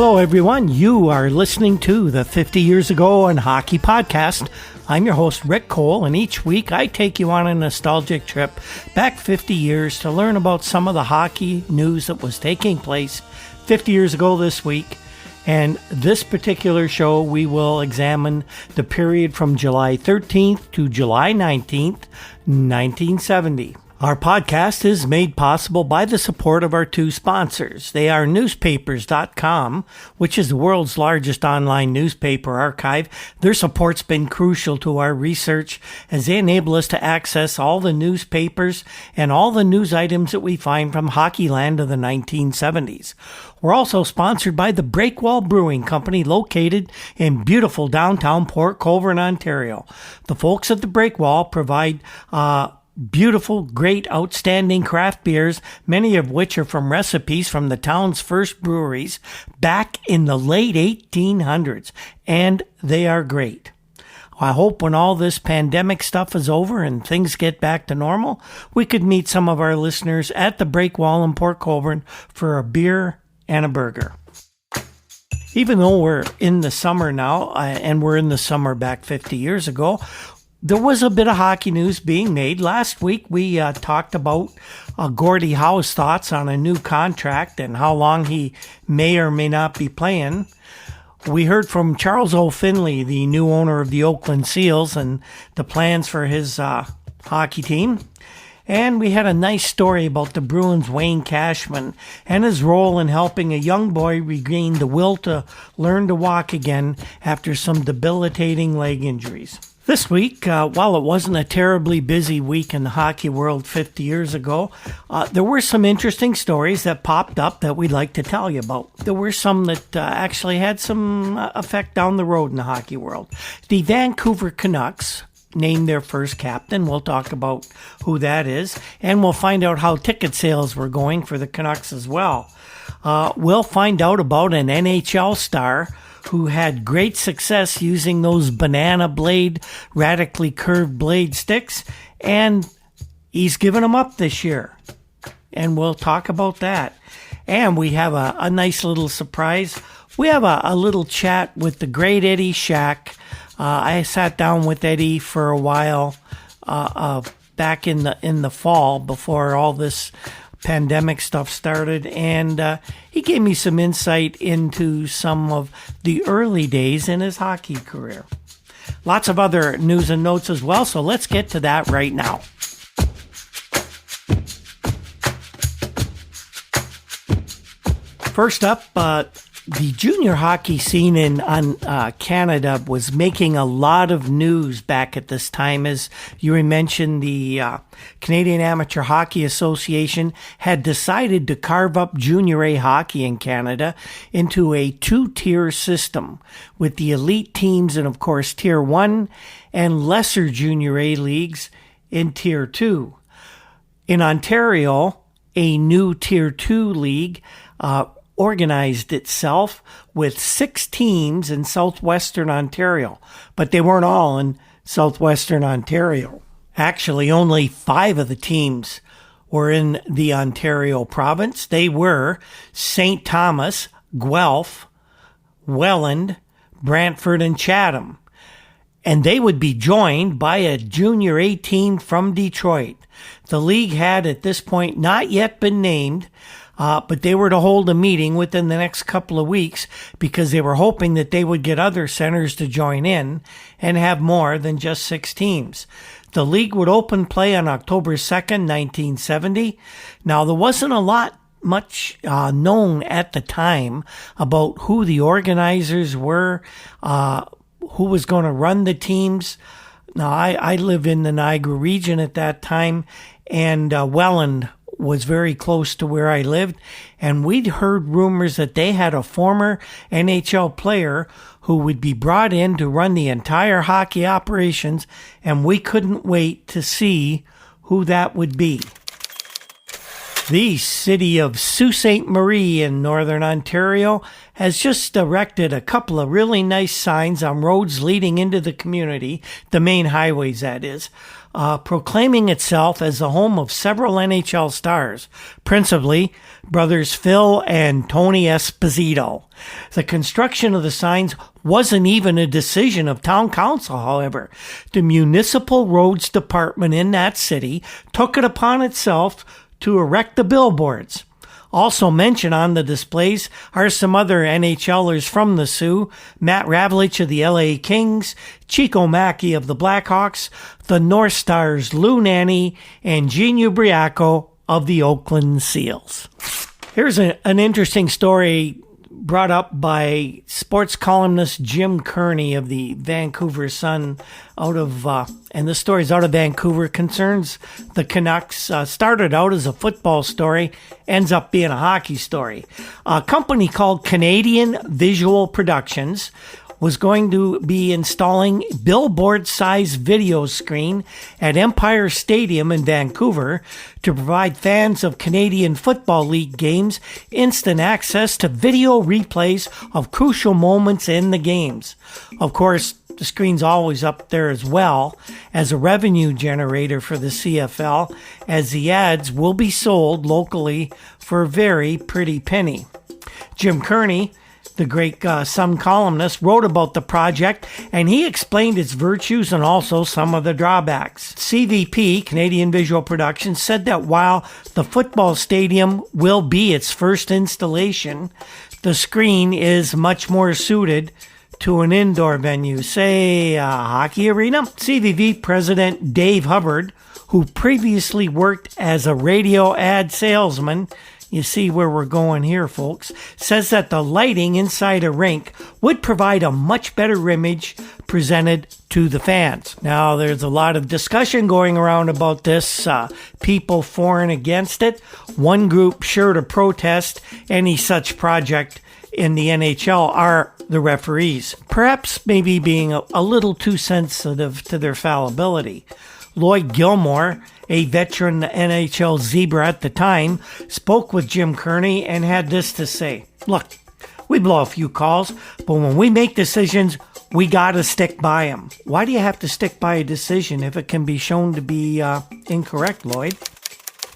Hello, everyone. You are listening to the 50 Years Ago in Hockey podcast. I'm your host, Rick Cole, and each week I take you on a nostalgic trip back 50 years to learn about some of the hockey news that was taking place 50 years ago this week. And this particular show, we will examine the period from July 13th to July 19th, 1970. Our podcast is made possible by the support of our two sponsors. They are newspapers.com, which is the world's largest online newspaper archive. Their support's been crucial to our research as they enable us to access all the newspapers and all the news items that we find from Hockeyland of the 1970s. We're also sponsored by the Breakwall Brewing Company, located in beautiful downtown Port Colborne, Ontario. The folks at the Breakwall provide beautiful, great, outstanding craft beers, many of which are from recipes from the town's first breweries back in the late 1800s, and they are great. I hope when all this pandemic stuff is over and things get back to normal, we could meet some of our listeners at the Breakwall in Port Colborne for a beer and a burger. Even though we're in the summer now, and we're in the summer back 50 years ago, there was a bit of hockey news being made. Last week, we talked about Gordie Howe's thoughts on a new contract and how long he may or may not be playing. We heard from Charles O'Finley, the new owner of the Oakland Seals, and the plans for his hockey team. And we had a nice story about the Bruins' Wayne Cashman and his role in helping a young boy regain the will to learn to walk again after some debilitating leg injuries. This week, while it wasn't a terribly busy week in the hockey world 50 years ago, there were some interesting stories that popped up that we'd like to tell you about. There were some that actually had some effect down the road in the hockey world. The Vancouver Canucks named their first captain. We'll talk about who that is, and we'll find out how ticket sales were going for the Canucks as well. We'll find out about an NHL star who had great success using those banana blade, radically curved blade sticks, and he's given them up this year. And we'll talk about that. And we have a nice little surprise. We have a little chat with the great Eddie Shack. I sat down with Eddie for a while back in the fall before all this pandemic stuff started, and he gave me some insight into some of the early days in his hockey career. Lots of other news and notes as well, so let's get to that right now. First up, the junior hockey scene in Canada was making a lot of news back at this time. As you mentioned, the Canadian Amateur Hockey Association had decided to carve up Junior A hockey in Canada into a two-tier system with the elite teams and, of course, Tier 1 and lesser Junior A leagues in Tier 2. In Ontario, a new Tier 2 league organized itself with 6 teams in southwestern Ontario, but they weren't all in southwestern Ontario. Actually, only 5 of the teams were in the Ontario province. They were St. Thomas, Guelph, Welland, Brantford, and Chatham. And they would be joined by a Junior A team from Detroit. The league had at this point not yet been named, but they were to hold a meeting within the next couple of weeks because they were hoping that they would get other centers to join in and have more than just 6 teams. The league would open play on October 2nd, 1970. Now, there wasn't much known at the time about who the organizers were, who was going to run the teams. Now, I lived in the Niagara region at that time, and Welland was very close to where I lived, and we'd heard rumors that they had a former NHL player who would be brought in to run the entire hockey operations, and we couldn't wait to see who that would be. The city of Sault Ste. Marie in northern Ontario has just erected a couple of really nice signs on roads leading into the community, the main highways that is. proclaiming itself as the home of several NHL stars, principally brothers Phil and Tony Esposito. The construction of the signs wasn't even a decision of town council, however. The municipal roads department in that city took it upon itself to erect the billboards. Also mentioned on the displays are some other NHLers from the Sioux: Matt Ravlich of the LA Kings, Chico Mackey of the Blackhawks, the North Stars Lou Nanne, and Gene Ubriaco of the Oakland Seals. Here's an interesting story brought up by sports columnist Jim Kearney of the Vancouver Sun and this story is out of Vancouver, concerns the Canucks. Started out as a football story, ends up being a hockey story. A company called Canadian Visual Productions was going to be installing billboard-sized video screen at Empire Stadium in Vancouver to provide fans of Canadian Football League games instant access to video replays of crucial moments in the games. Of course, the screen's always up there as well as a revenue generator for the CFL, as the ads will be sold locally for a very pretty penny. Jim Kearney, the great Sun columnist, wrote about the project, and he explained its virtues and also some of the drawbacks. CVP, Canadian Visual Productions, said that while the football stadium will be its first installation, the screen is much more suited to an indoor venue, say a hockey arena. CVV president Dave Hubbard, who previously worked as a radio ad salesman, you see where we're going here, folks, says that the lighting inside a rink would provide a much better image presented to the fans. Now, there's a lot of discussion going around about this, people for and against it. One group sure to protest any such project in the NHL are the referees, perhaps maybe being a little too sensitive to their fallibility. Lloyd Gilmore, a veteran NHL Zebra at the time, spoke with Jim Kearney and had this to say: "Look, we blow a few calls, but when we make decisions, we got to stick by them." Why do you have to stick by a decision if it can be shown to be incorrect, Lloyd?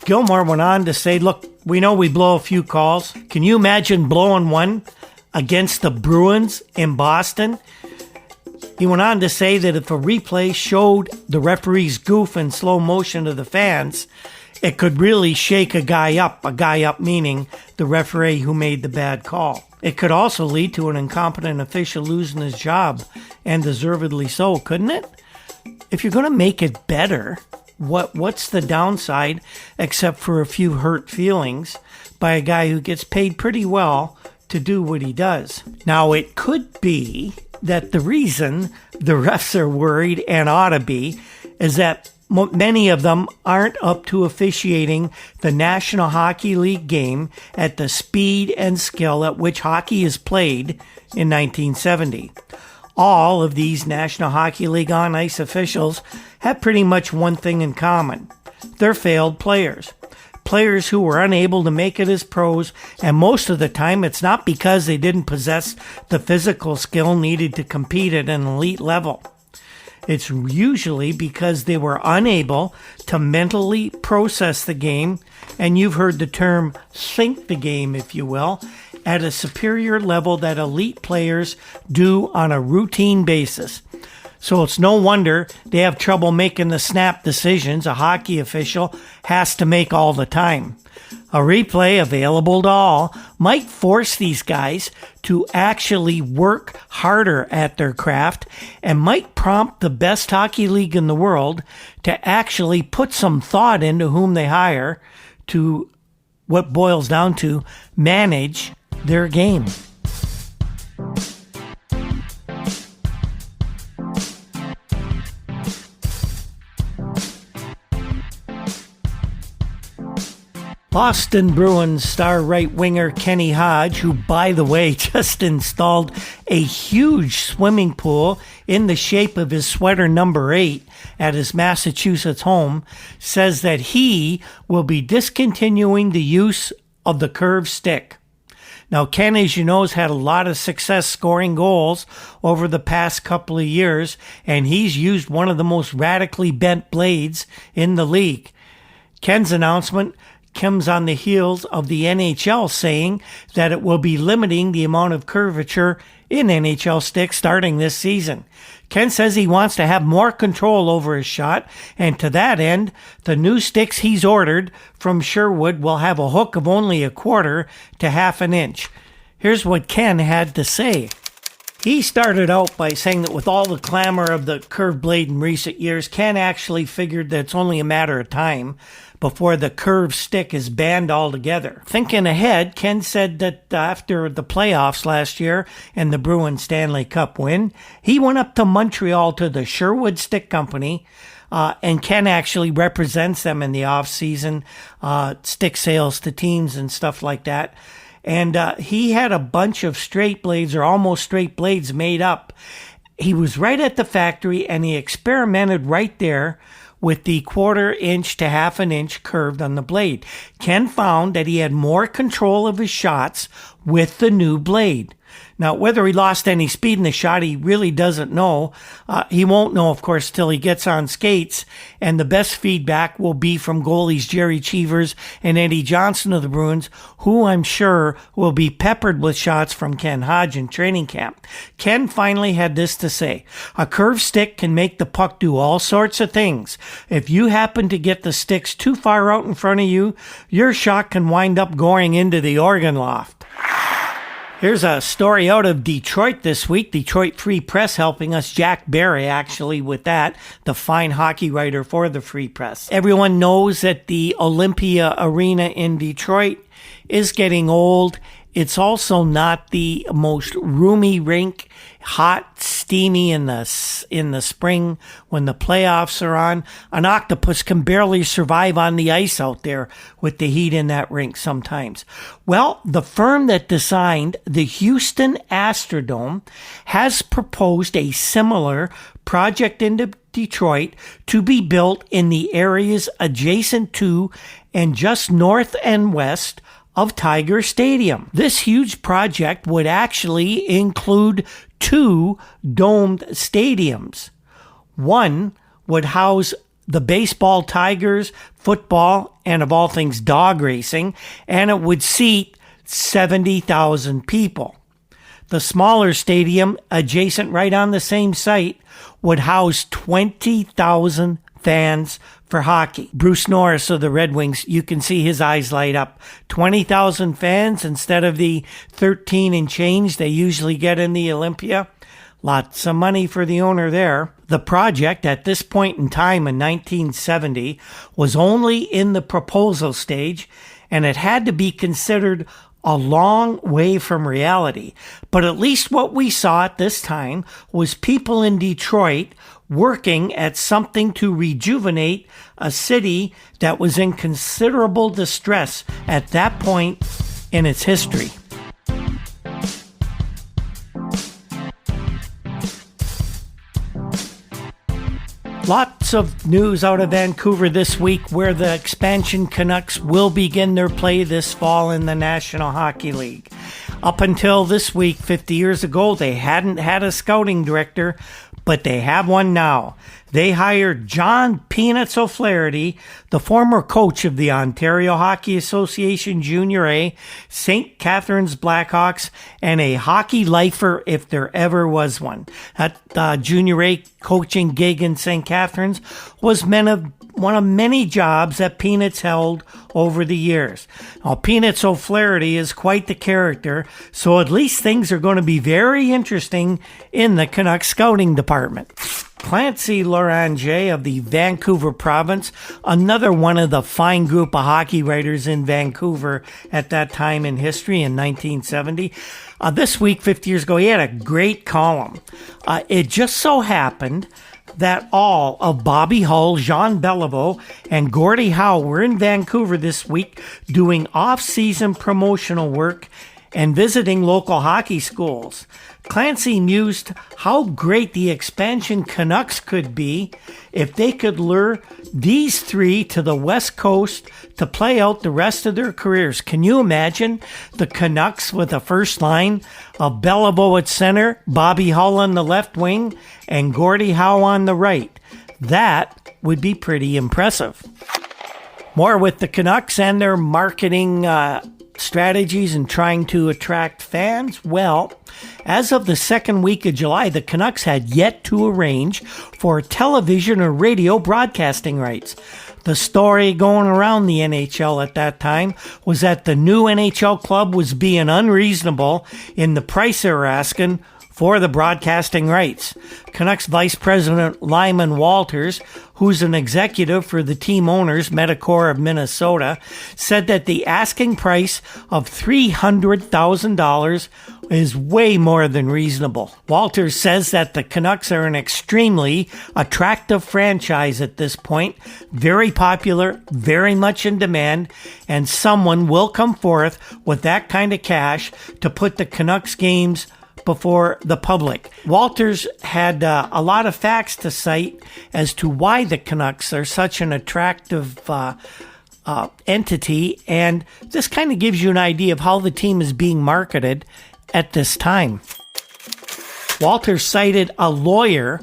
Gilmore went on to say, "Look, we know we blow a few calls. Can you imagine blowing one against the Bruins in Boston?" He went on to say that if a replay showed the referee's goof in slow motion to the fans, it could really shake a guy up meaning the referee who made the bad call. It could also lead to an incompetent official losing his job, and deservedly so, couldn't it? If you're going to make it better, what's the downside except for a few hurt feelings by a guy who gets paid pretty well to do what he does? Now, it could be that the reason the refs are worried, and ought to be, is that many of them aren't up to officiating the National Hockey League game at the speed and skill at which hockey is played in 1970. All of these National Hockey League on-ice officials have pretty much one thing in common: they're failed players. Players who were unable to make it as pros, and most of the time it's not because they didn't possess the physical skill needed to compete at an elite level. It's usually because they were unable to mentally process the game, and you've heard the term think the game, if you will, at a superior level that elite players do on a routine basis. So it's no wonder they have trouble making the snap decisions a hockey official has to make all the time. A replay available to all might force these guys to actually work harder at their craft, and might prompt the best hockey league in the world to actually put some thought into whom they hire to, what boils down to, manage their game. Boston Bruins star right winger Kenny Hodge, who, by the way, just installed a huge swimming pool in the shape of his sweater number 8 at his Massachusetts home, says that he will be discontinuing the use of the curved stick. Now, Ken, as you know, has had a lot of success scoring goals over the past couple of years, and he's used one of the most radically bent blades in the league. Ken's announcement comes on the heels of the NHL saying that it will be limiting the amount of curvature in NHL sticks starting this season. Ken says he wants to have more control over his shot, and to that end, the new sticks he's ordered from Sherwood will have a hook of only 1/4 to 1/2 inch. Here's what Ken had to say. He started out by saying that with all the clamor of the curved blade in recent years, Ken actually figured that it's only a matter of time before the curved stick is banned altogether. Thinking ahead, Ken said that after the playoffs last year and the Bruins Stanley Cup win, he went up to Montreal to the Sherwood Stick Company, and Ken actually represents them in the off-season, stick sales to teams and stuff like that. And he had a bunch of straight blades or almost straight blades made up. He was right at the factory, and he experimented right there with the 1/4 inch to 1/2 inch curved on the blade. Ken found that he had more control of his shots with the new blade. Now, whether he lost any speed in the shot, he really doesn't know. He won't know, of course, till he gets on skates. And the best feedback will be from goalies Jerry Cheevers and Eddie Johnson of the Bruins, who I'm sure will be peppered with shots from Ken Hodge in training camp. Ken finally had this to say: a curved stick can make the puck do all sorts of things. If you happen to get the sticks too far out in front of you, your shot can wind up going into the organ loft. Here's a story out of Detroit this week. Detroit Free Press helping us. Jack Barry, actually, with that, the fine hockey writer for the Free Press. Everyone knows that the Olympia Arena in Detroit is getting old. It's also not the most roomy rink, hot, steamy in the spring when the playoffs are on. An octopus can barely survive on the ice out there with the heat in that rink sometimes. Well, the firm that designed the Houston Astrodome has proposed a similar project in Detroit to be built in the areas adjacent to and just north and west of Tiger Stadium. This huge project would actually include 2 domed stadiums. One would house the baseball Tigers, football, and of all things dog racing, and it would seat 70,000 people. The smaller stadium, adjacent right on the same site, would house 20,000 fans for hockey. Bruce Norris of the Red Wings, you can see his eyes light up. 20,000 fans instead of the 13 and change they usually get in the Olympia. Lots of money for the owner there. The project at this point in time in 1970 was only in the proposal stage, and it had to be considered a long way from reality. But at least what we saw at this time was people in Detroit working at something to rejuvenate a city that was in considerable distress at that point in its history. Lots of news out of Vancouver this week where the expansion Canucks will begin their play this fall in the National Hockey League. Up until this week, 50 years ago, they hadn't had a scouting director, but they have one now. They hired John Peanuts O'Flaherty, the former coach of the Ontario Hockey Association Junior A, St. Catharines Blackhawks, and a hockey lifer if there ever was one. That Junior A coaching gig in St. Catharines was one of many jobs that Peanuts held over the years. Now, Peanuts O'Flaherty is quite the character, so at least things are going to be very interesting in the Canucks scouting department. Clancy Loranger of the Vancouver province, another one of the fine group of hockey writers in Vancouver at that time in history in 1970. This week, 50 years ago, he had a great column. It just so happened that all of Bobby Hull, Jean Beliveau, and Gordie Howe were in Vancouver this week doing off-season promotional work, and visiting local hockey schools. Clancy mused how great the expansion Canucks could be if they could lure these three to the West Coast to play out the rest of their careers. Can you imagine the Canucks with a first line of Beliveau at center, Bobby Hull on the left wing, and Gordie Howe on the right? That would be pretty impressive. More with the Canucks and their marketing strategies and trying to attract fans. Well, as of the second week of July, the Canucks had yet to arrange for television or radio broadcasting rights. The story going around the NHL at that time was that the new NHL club was being unreasonable in the price they were asking for the broadcasting rights. Canucks Vice President Lyman Walters, who's an executive for the team owners, Medicor of Minnesota, said that the asking price of $300,000 is way more than reasonable. Walters says that the Canucks are an extremely attractive franchise at this point, very popular, very much in demand, and someone will come forth with that kind of cash to put the Canucks games before the public. Walters had a lot of facts to cite as to why the Canucks are such an attractive entity, and this kind of gives you an idea of how the team is being marketed at this time. Walters cited a lawyer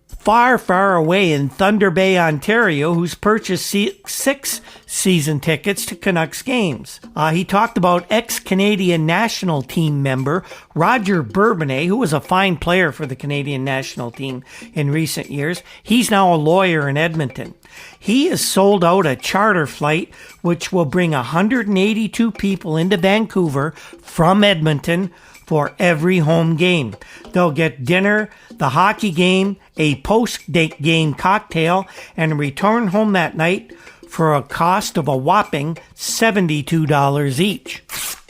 far, far away in Thunder Bay, Ontario, who's purchased 6 season tickets to Canucks games. He talked about ex-Canadian national team member Roger Bourbonnais, who was a fine player for the Canadian national team in recent years. He's now a lawyer in Edmonton. He has sold out a charter flight which will bring 182 people into Vancouver from Edmonton for every home game. They'll get dinner, the hockey game, a post-game cocktail, and return home that night for a cost of a whopping $72 each.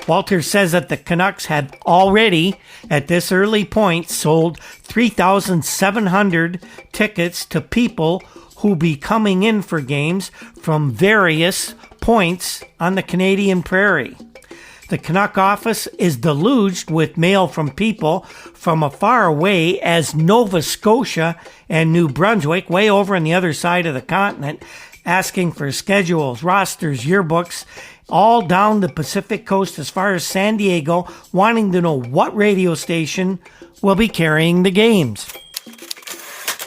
Walters says that the Canucks had already, at this early point, sold 3,700 tickets to people who be coming in for games from various points on the Canadian prairie. The Canuck office is deluged with mail from people from as far away as Nova Scotia and New Brunswick, way over on the other side of the continent, asking for schedules, rosters, yearbooks, all down the Pacific coast as far as San Diego, wanting to know what radio station will be carrying the games.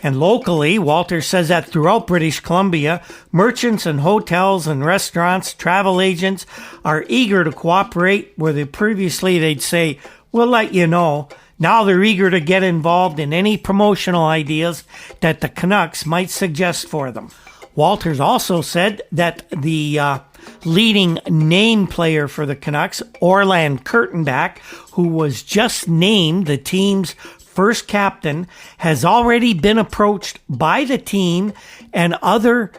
And locally, Walters says that throughout British Columbia, merchants and hotels and restaurants, travel agents are eager to cooperate where previously they'd say, we'll let you know. Now they're eager to get involved in any promotional ideas that the Canucks might suggest for them. Walters also said that the leading name player for the Canucks, Orland Kurtenbach, who was just named the team's first captain, has already been approached by the team and other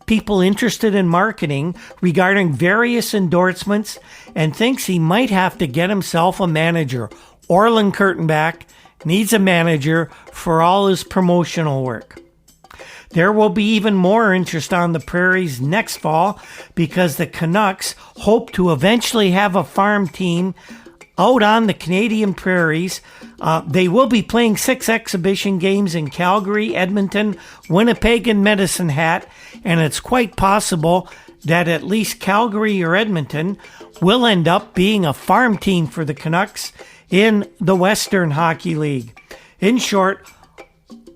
people interested in marketing regarding various endorsements and thinks he might have to get himself a manager. Orland Kurtenbach needs a manager for all his promotional work. There will be even more interest on the prairies next fall because the Canucks hope to eventually have a farm team out on the Canadian prairies. They will be playing 6 exhibition games in Calgary, Edmonton, Winnipeg, and Medicine Hat, and it's quite possible that at least Calgary or Edmonton will end up being a farm team for the Canucks in the Western Hockey League. In short,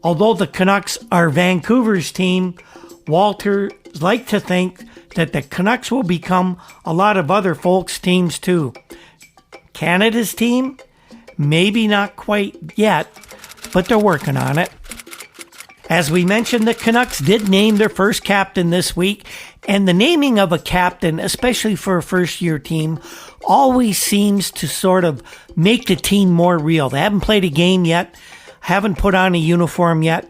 although the Canucks are Vancouver's team, Walters like to think that the Canucks will become a lot of other folks' teams too. Canada's team? Maybe not quite yet, but they're working on it. As we mentioned, the Canucks did name their first captain this week, and the naming of a captain, especially for a first-year team, always seems to sort of make the team more real. They haven't played a game yet, haven't put on a uniform yet,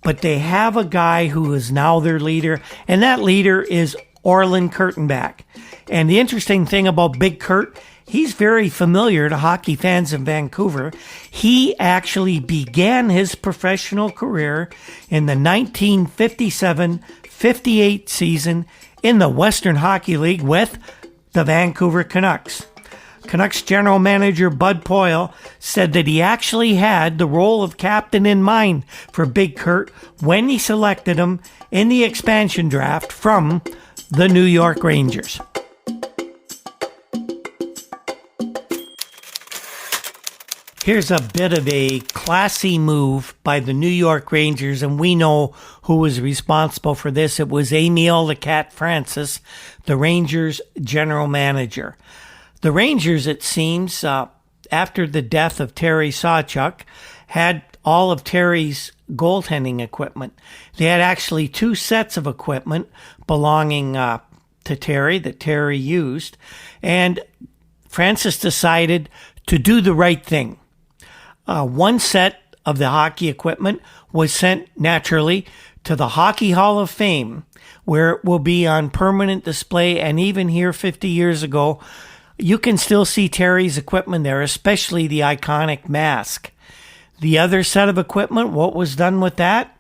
but they have a guy who is now their leader, and that leader is Orland Kurtenbach. And the interesting thing about Big Kurt, he's very familiar to hockey fans in Vancouver. He actually began his professional career in the 1957-58 season in the Western Hockey League with the Vancouver Canucks. Canucks general manager Bud Poile said that he actually had the role of captain in mind for Big Kurt when he selected him in the expansion draft from the New York Rangers. Here's a bit of a classy move by the New York Rangers, and we know who was responsible for this. It was Emil the Cat Francis, the Rangers general manager. The Rangers, it seems, after the death of Terry Sawchuk, had all of Terry's goaltending equipment. They had actually 2 sets of equipment belonging to Terry that Terry used, and Francis decided to do the right thing. One set of the hockey equipment was sent naturally to the Hockey Hall of Fame, where it will be on permanent display. And even here 50 years ago, you can still see Terry's equipment there, especially the iconic mask. The other set of equipment, what was done with that?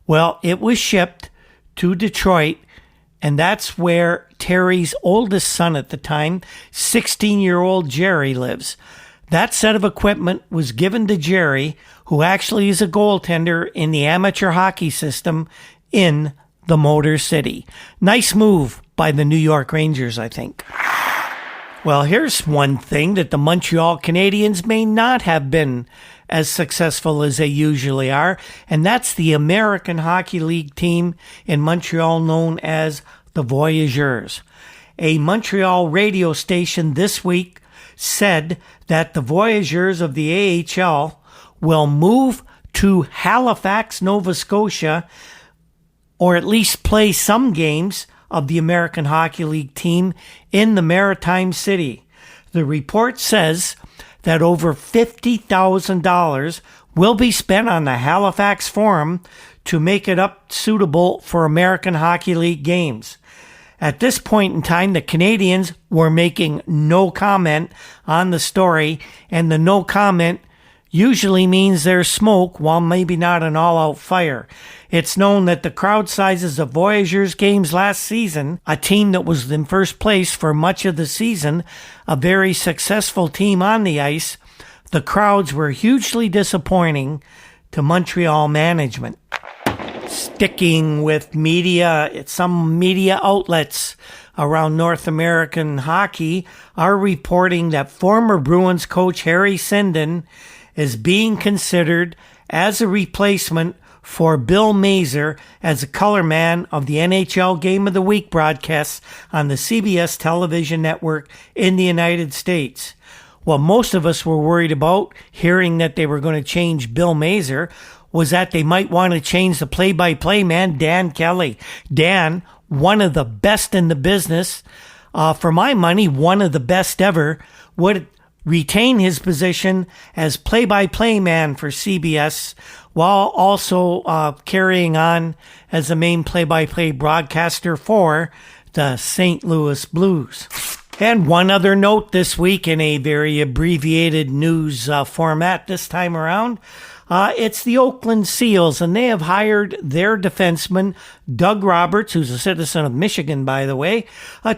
Well, it was shipped to Detroit, and that's where Terry's oldest son at the time, 16-year-old Jerry, lives. That set of equipment was given to Jerry, who actually is a goaltender in the amateur hockey system in the Motor City. Nice move by the New York Rangers, I think. Well, here's one thing that the Montreal Canadiens may not have been as successful as they usually are, and that's the American Hockey League team in Montreal known as the Voyageurs. A Montreal radio station this week said that the Voyageurs of the AHL will move to Halifax, Nova Scotia, or at least play some games of the American Hockey League team in the Maritime City. The report says that over $50,000 will be spent on the Halifax Forum to make it up suitable for American Hockey League games. At this point in time, the Canadiens were making no comment on the story, and the no comment usually means there's smoke, while maybe not an all-out fire. It's known that the crowd sizes of Voyageurs games last season, a team that was in first place for much of the season, a very successful team on the ice, the crowds were hugely disappointing to Montreal management. Sticking with media, some media outlets around North American hockey are reporting that former Bruins coach Harry Sinden is being considered as a replacement for Bill Mazur as a color man of the NHL Game of the Week broadcasts on the CBS television network in the United States. What most of us were worried about, hearing that they were going to change Bill Mazur, was that they might want to change the play-by-play man, Dan Kelly. Dan, one of the best in the business, for my money, one of the best ever, would retain his position as play-by-play man for CBS while also carrying on as the main play-by-play broadcaster for the St. Louis Blues. And one other note this week in a very abbreviated news format this time around, it's the Oakland Seals, and they have hired their defenseman, Doug Roberts, who's a citizen of Michigan, by the way,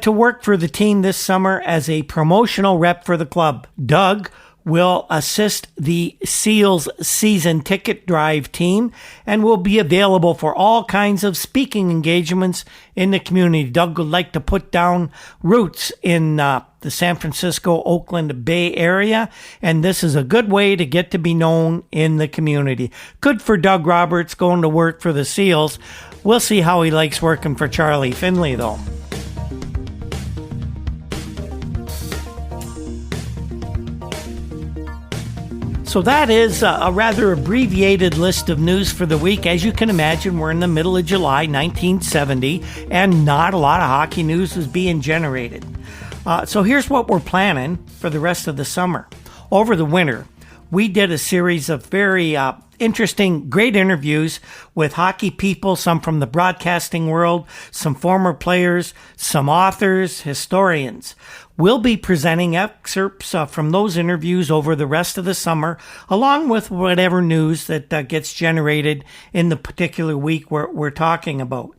to work for the team this summer as a promotional rep for the club. Doug will assist the Seals season ticket drive team and will be available for all kinds of speaking engagements in the community. Doug would like to put down roots in the San Francisco, Oakland Bay area, and this is a good way to get to be known in the community. Good for Doug Roberts going to work for the Seals. We'll see how he likes working for Charlie Finley, though. So that is a rather abbreviated list of news for the week. As you can imagine, we're in the middle of July 1970, and not a lot of hockey news is being generated. So here's what we're planning for the rest of the summer. Over the winter, we did a series of very interesting, great interviews with hockey people, some from the broadcasting world, some former players, some authors, historians. We'll be presenting excerpts from those interviews over the rest of the summer, along with whatever news that gets generated in the particular week we're talking about.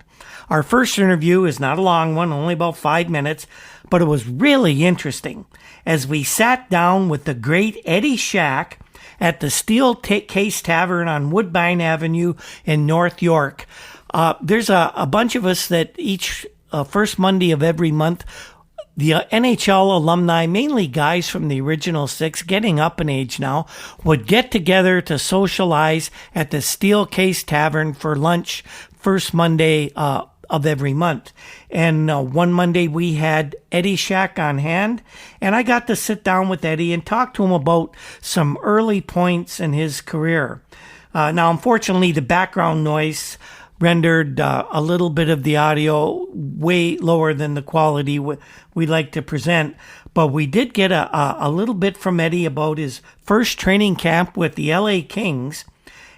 Our first interview is not a long one, only about 5 minutes, but it was really interesting. as we sat down with the great Eddie Shack at the Steel Case Tavern on Woodbine Avenue in North York. There's a bunch of us that each first Monday of every month, the NHL alumni, mainly guys from the original six, getting up in age now, would get together to socialize at the Steel Case Tavern for lunch first Monday of every month. And one Monday we had Eddie Shack on hand, and I got to sit down with Eddie and talk to him about some early points in his career. Now, unfortunately, the background noise rendered a little bit of the audio way lower than the quality we like to present, but we did get a little bit from Eddie about his first training camp with the LA Kings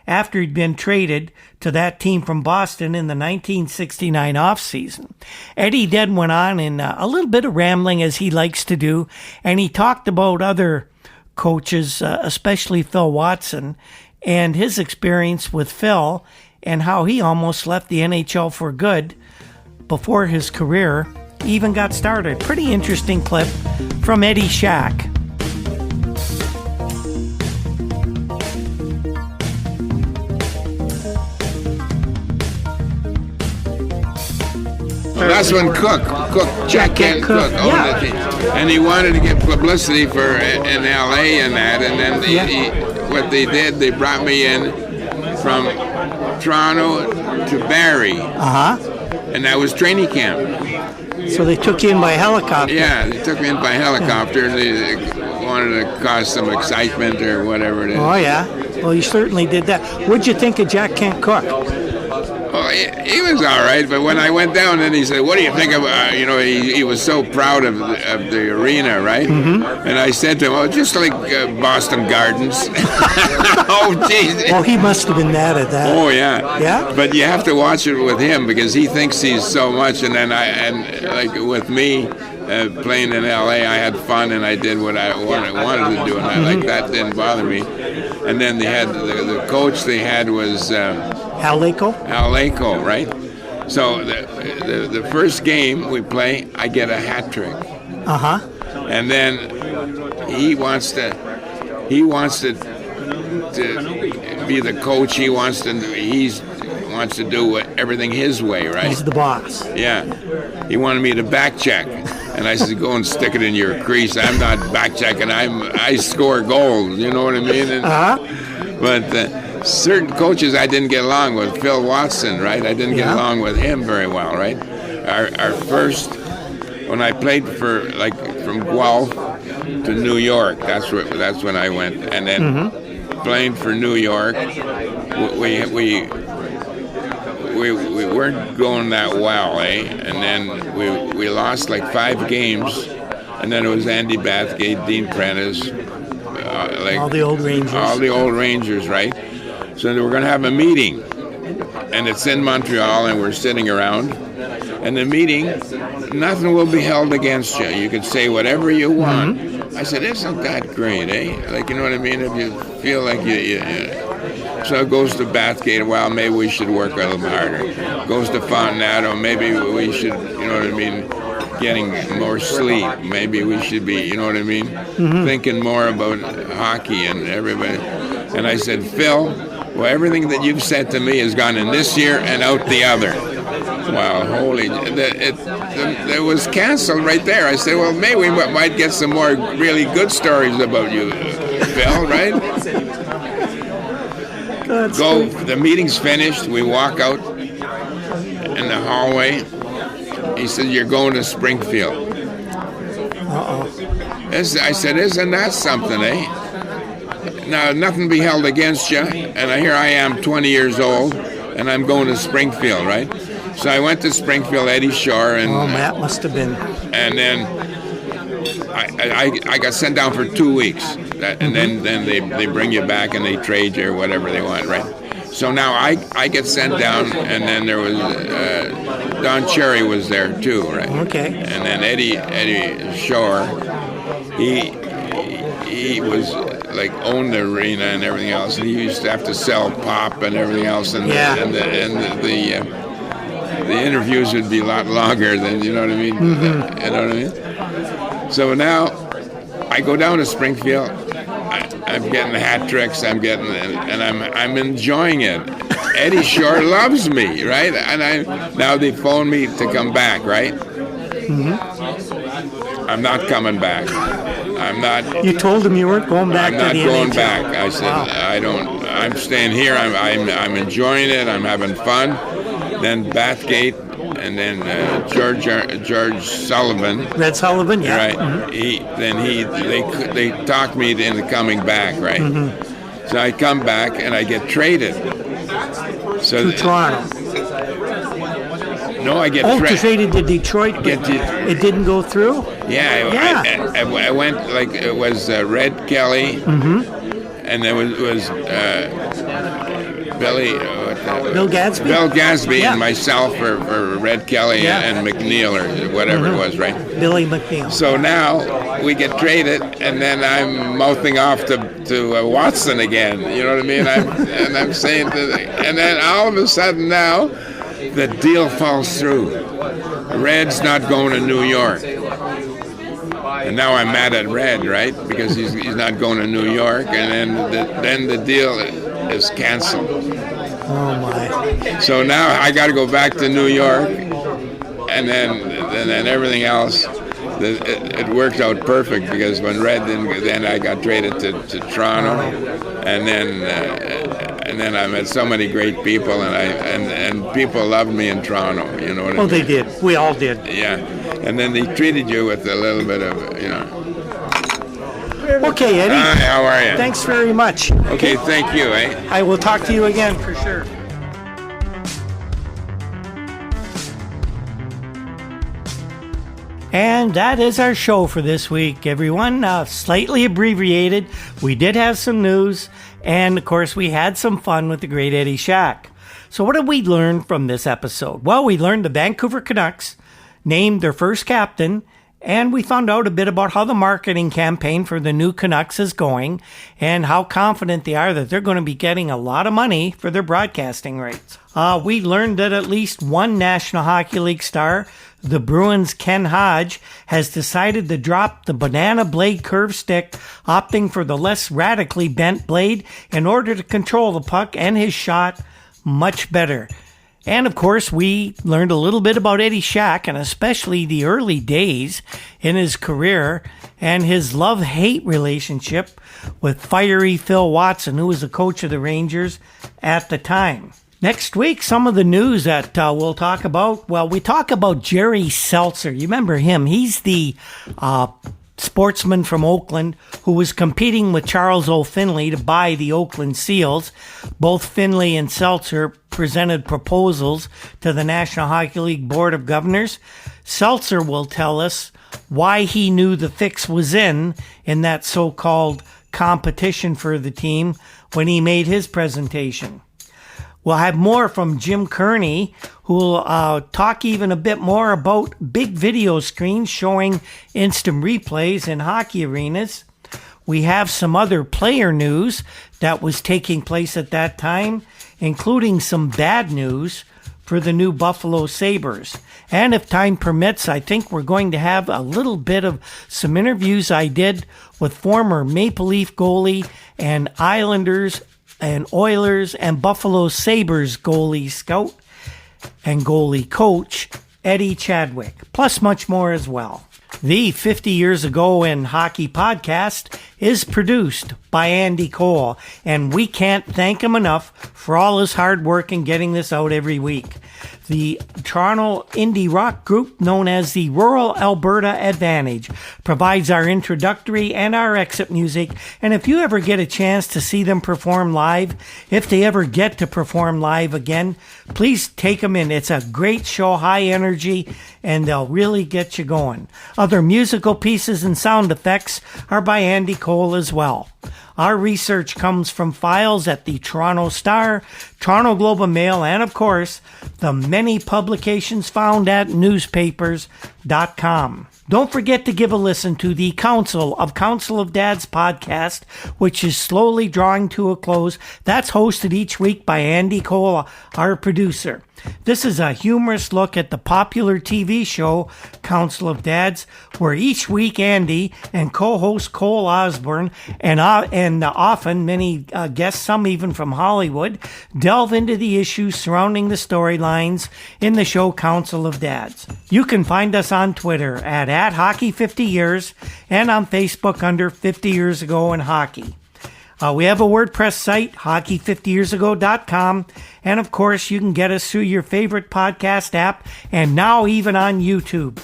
after he'd been traded to that team from Boston in the 1969 offseason. Eddie then went on in a little bit of rambling, as he likes to do, and he talked about other coaches, especially Phil Watson, and his experience with Phil and how he almost left the NHL for good before his career even got started. Pretty interesting clip from Eddie Shack. Well, that's when Jack Kent Cooke owned it, and he wanted to get publicity for in LA and that, and then what they did, they brought me in from Toronto to Barrie, and that was training camp. So they took you in by helicopter. Yeah, they took me in by helicopter. They wanted to cause some excitement or whatever it is. Oh yeah, well you certainly did that. What'd you think of Jack Kent Cooke? Well, he was all right, but when I went down, then he said, "What do you think of?" He was so proud of the arena, right? Mm-hmm. And I said to him, "Oh, just like Boston Gardens." Oh, jeez. Well, he must have been mad at that. Oh, yeah. Yeah. But you have to watch it with him because he thinks he's so much, and then like with me. Playing in LA, I had fun and I did what I wanted to do, and that didn't bother me. And then they had the coach they had was Al Laco. Al Laco, right? So the first game we play, I get a hat trick. And then he wants to be the coach. He wants to do everything his way, right? He's the boss. Yeah. He wanted me to back check. And I said, go and stick it in your crease. I'm not back checking. I score goals. You know what I mean? But certain coaches I didn't get along with. Phil Watson, right? I didn't get along with him very well, right? Our first, when I played from Guelph to New York, that's when I went. And then playing for New York, we weren't going that well, And then we lost like 5 games, and then it was Andy Bathgate, Dean Prentice, all the old Rangers. All the old Rangers, right? So we're going to have a meeting, and it's in Montreal, and we're sitting around. And the meeting, nothing will be held against you. You could say whatever you want. I said, isn't that great, Like, you know what I mean? If you feel like you So it goes to Bathgate, well, maybe we should work a little harder. Goes to Fontenato, maybe we should, you know what I mean, getting more sleep. Maybe we should be, you know what I mean, thinking more about hockey and everybody. And I said, Phil, well, everything that you've said to me has gone in this year and out the other. Well, it was canceled right there. I said, well, maybe we might get some more really good stories about you, Phil, right? The meeting's finished. We walk out in the hallway. He said, you're going to Springfield. I said, isn't that something, Now, nothing be held against you. And here I am, 20 years old, and I'm going to Springfield, right? So I went to Springfield, Eddie Shore. And, that must have been. And then I got sent down for 2 weeks. And then they bring you back and they trade you or whatever they want, right? So now I get sent down, and then there was Don Cherry was there too, right? Okay. And then Eddie Shore, he was like owned the arena and everything else, and he used to have to sell pop and everything else, and the interviews would be a lot longer than, you know what I mean? You know what I mean? So now I go down to Springfield. I'm getting hat tricks. I'm enjoying it. Eddie Shore loves me, right? And now they phone me to come back, right? Mm-hmm. I'm not coming back. I'm not. You told him you weren't going back. I'm not going back. I said I don't. I'm staying here. I'm enjoying it. I'm having fun. Then Bathgate, and then George Sullivan. Red Sullivan, yeah. Right. Mm-hmm. They talked me into coming back, right? Mm-hmm. So I come back and I get traded. To Toronto. No, I get traded to Detroit, but it didn't go through? Yeah. I went, like, it was Red Kelly, mm-hmm. and there was Bill Gadsby? Bill Gadsby and myself for Red Kelly and McNeil or whatever mm-hmm. it was, right? Billy McNeil. So now we get traded, and then I'm mouthing off to Watson again. You know what I mean? I'm saying and then all of a sudden now, the deal falls through. Red's not going to New York. And now I'm mad at Red, right? Because he's not going to New York, and then the deal is canceled. Oh my! So now I got to go back to New York, and then everything else. It worked out perfect because when Red didn't, then I got traded to Toronto, and then I met so many great people, and people loved me in Toronto. You know what I mean? Oh, they did. We all did. Yeah, and then they treated you with a little bit of, you know. Okay, Eddie. Hi, how are you? Thanks very much. Okay, thank you. I will talk to you again for sure. And that is our show for this week, everyone. Slightly abbreviated. We did have some news. And, of course, we had some fun with the great Eddie Shack. So what did we learn from this episode? Well, we learned the Vancouver Canucks named their first captain. And we found out a bit about how the marketing campaign for the new Canucks is going and how confident they are that they're going to be getting a lot of money for their broadcasting rights. We learned that at least one National Hockey League star, the Bruins' Ken Hodge, has decided to drop the banana blade curve stick, opting for the less radically bent blade in order to control the puck and his shot much better. And, of course, we learned a little bit about Eddie Shack, and especially the early days in his career and his love-hate relationship with fiery Phil Watson, who was the coach of the Rangers at the time. Next week, some of the news that we'll talk about, well, we talk about Jerry Seltzer. You remember him. He's the sportsman from Oakland who was competing with Charles O'Finley to buy the Oakland Seals. Both Finley and Seltzer presented proposals to the National Hockey League Board of Governors. Seltzer will tell us why he knew the fix was in that so-called competition for the team when he made his presentation. We'll have more from Jim Kearney, who will talk even a bit more about big video screens showing instant replays in hockey arenas. We have some other player news that was taking place at that time, including some bad news for the new Buffalo Sabres. And if time permits, I think we're going to have a little bit of some interviews I did with former Maple Leaf goalie and Islanders and Oilers and Buffalo Sabres goalie scout and goalie coach Eddie Chadwick, plus much more as well. The 50 Years Ago in Hockey podcast is produced by Andy Cole, and we can't thank him enough for all his hard work in getting this out every week. The Toronto indie rock group known as the Rural Alberta Advantage provides our introductory and our exit music, and if you ever get a chance to see them perform live, if they ever get to perform live again, please take them in. It's a great show, high energy, and they'll really get you going. Other musical pieces and sound effects are by Andy Cole as well. Our research comes from files at the Toronto Star, Toronto Globe and Mail, and of course, the many publications found at newspapers hockeyfiftyyears.com. Don't forget to give a listen to the Council of Dads podcast, which is slowly drawing to a close. That's hosted each week by Andy Cole, our producer. This is a humorous look at the popular TV show Council of Dads, where each week Andy and co-host Cole Osborne and often many guests, some even from Hollywood, delve into the issues surrounding the storylines in the show Council of Dads. You can find us on Twitter at Hockey50Years and on Facebook under 50 Years Ago in Hockey. We have a WordPress site, hockey50yearsago.com, and of course you can get us through your favorite podcast app and now even on YouTube.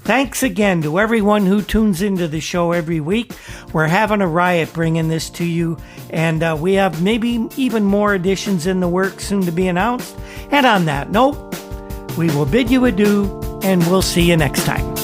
Thanks again to everyone who tunes into the show every week. We're having a riot bringing this to you, and we have maybe even more editions in the works soon to be announced. And on that note, we will bid you adieu, and we'll see you next time.